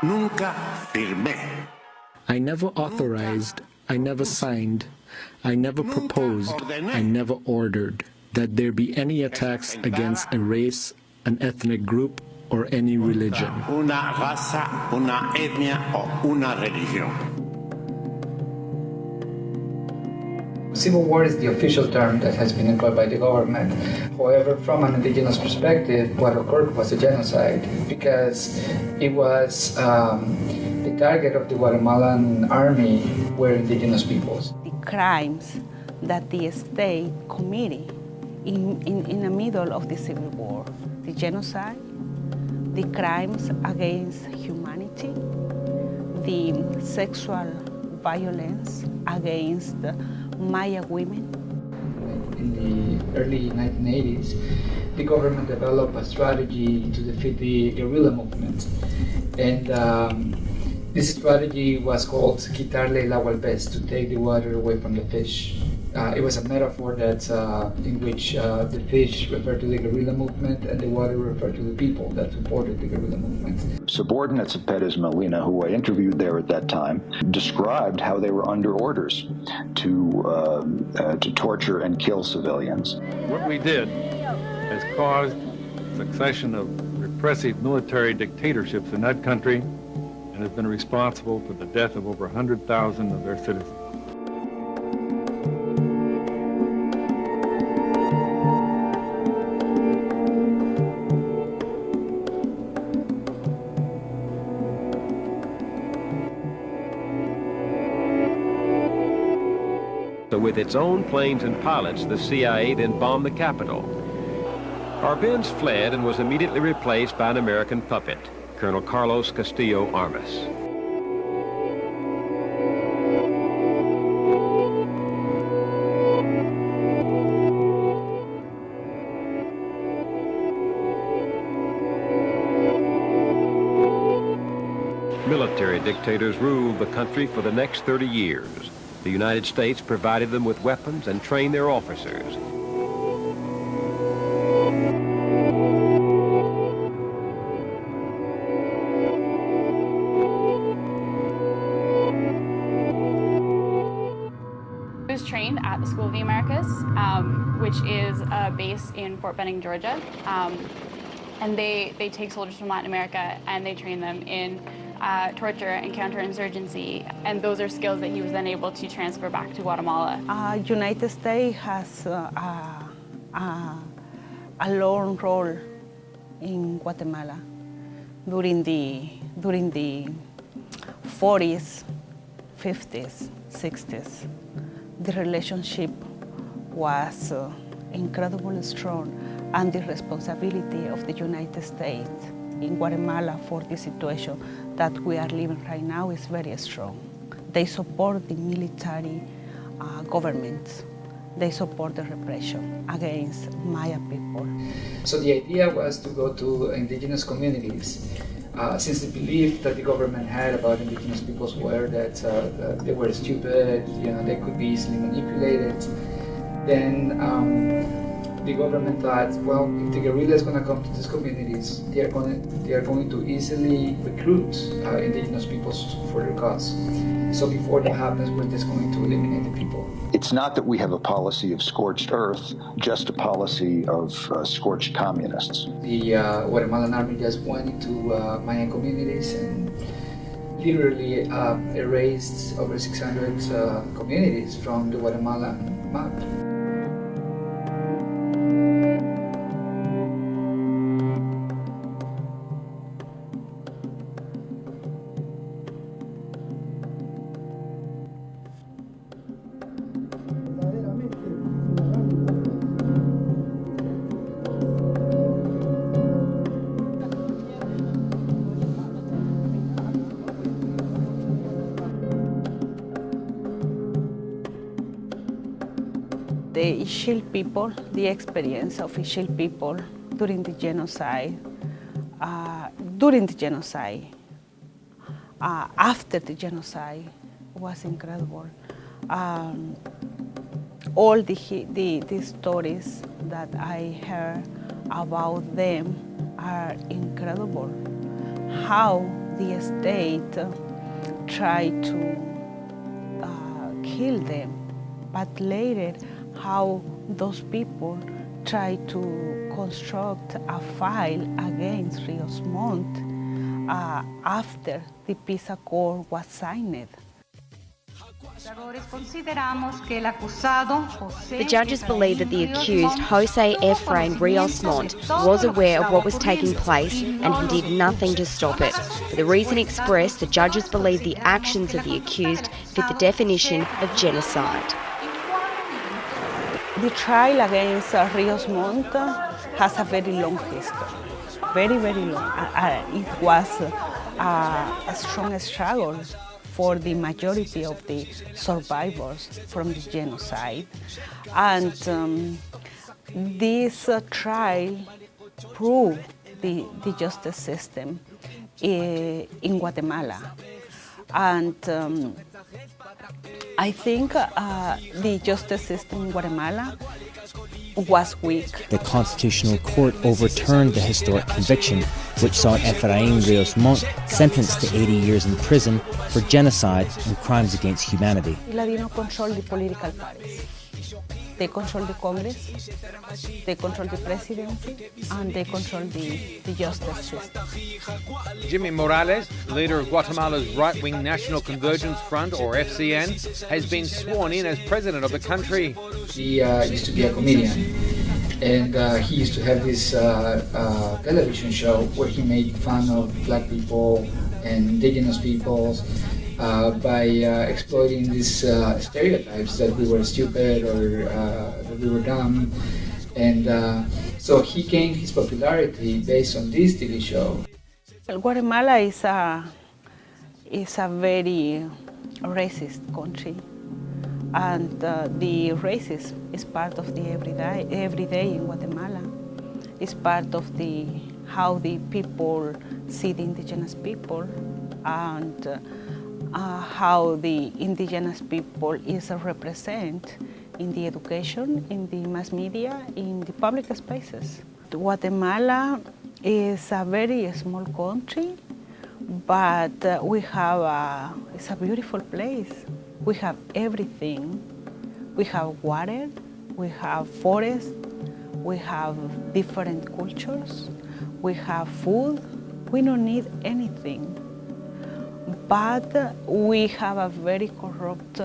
Nunca firmé. I never authorized, I never signed, I never proposed, I never ordered that there be any attacks against a race, an ethnic group, or any religion. Una raza, una etnia o una religión. Civil war is the official term that has been employed by the government. However, from an indigenous perspective, what occurred was a genocide because it was the target of the Guatemalan army were indigenous peoples. The crimes that the state committed in the middle of the Civil War, the genocide, the crimes against humanity, the sexual violence against Maya women. In the early 1980s, the government developed a strategy to defeat the guerrilla movement. And this strategy was called quitarle el agua al pez, to take the water away from the fish. It was a metaphor that in which the fish referred to the guerrilla movement and the water referred to the people that supported the guerrilla movement. Subordinates of Perez Molina, who I interviewed there at that time, described how they were under orders to torture and kill civilians. What we did has caused a succession of repressive military dictatorships in that country and has been responsible for the death of over 100,000 of their citizens. With its own planes and pilots, the CIA then bombed the capital. Arbenz fled and was immediately replaced by an American puppet, Colonel Carlos Castillo Armas. Military dictators ruled the country for the next 30 years. The United States provided them with weapons and trained their officers. I was trained at the School of the Americas, which is a base in Fort Benning, Georgia. And they take soldiers from Latin America and they train them in torture and counterinsurgency, and those are skills that he was then able to transfer back to Guatemala. United States has a long role in Guatemala during the 40s, 50s, 60s. The relationship was incredibly strong, and the responsibility of the United States in Guatemala for the situation that we are living right now is very strong. They support the military government. They support the repression against Maya people. So the idea was to go to indigenous communities, since the belief that the government had about indigenous peoples were that they were stupid, they could be easily manipulated. Then the government thought, well, if the guerrilla is going to come to these communities, they are going to easily recruit indigenous peoples for their cause. So before that happens, we're just going to eliminate the people. It's not that we have a policy of scorched earth, just a policy of scorched communists. The Guatemalan army just went into Mayan communities and literally erased over 600 communities from the Guatemalan map. The Ixil people, the experience of Ixil people during the genocide, after the genocide was incredible. All the stories that I heard about them are incredible. How the state tried to kill them, but later how those people tried to construct a file against Ríos Montt after the peace accord was signed. The judges believe that the accused, Jose Efrain Ríos Montt, was aware of what was taking place and he did nothing to stop it. For the reason expressed, the judges believe the actions of the accused fit the definition of genocide. The trial against Ríos Montt has a very long history, very, very long. It was a strong struggle for the majority of the survivors from the genocide. And this trial proved the justice system in Guatemala. And I think the justice system in Guatemala was weak. The Constitutional Court overturned the historic conviction, which saw Efrain Ríos Montt sentenced to 80 years in prison for genocide and crimes against humanity. Ladino control the political parties. They control the Congress, they control the presidency, and they control the justice system. Jimmy Morales, leader of Guatemala's right-wing National Convergence Front, or FCN, has been sworn in as president of the country. He used to be a comedian, and he used to have this television show where he made fun of black people and indigenous peoples by exploiting these stereotypes that we were stupid or that we were dumb. And so he gained his popularity based on this TV show. Guatemala is a very racist country. And the racism is part of the everyday in Guatemala. It's part of how the people see the indigenous people and how the indigenous people is represented in the education, in the mass media, in the public spaces. Guatemala is a very small country, but it's a beautiful place. We have everything. We have water, we have forests, we have different cultures, we have food. We don't need anything. But we have a very corrupt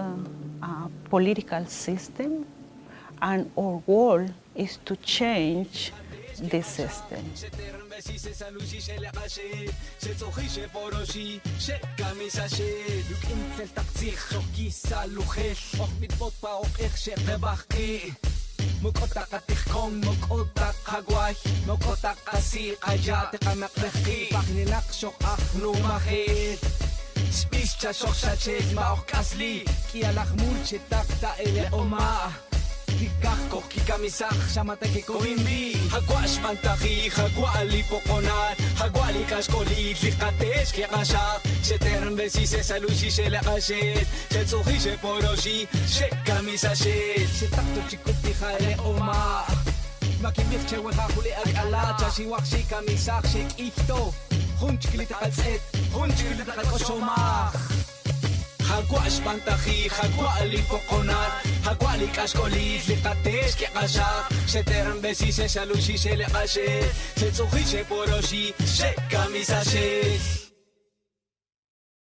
political system, and our goal is to change this system. Spischa shokshaches ma auch kasli ki alach mulche takta ele oma Dikako kikamisach shamata ke koimbi Hagwash mantachi hagwa ali pokonat hagwa li kashkolit likatesh ki qashaq Sheterm besi se salushi shel qashet Shetsuhi she poroshi she kamisashet Shetakto chikuti khale oma Makimich che wecha khuli akala chashi wakshi kamisach shek ifto Hunch kilita qalset hunch kilita qalkoshomach Hagwash pantachi hagwa li pokonat hagwa li kashkolit likatesh ki qashaq Sheterm besi se salushi shel qashet Shetsuhi she poroshi she kamisashet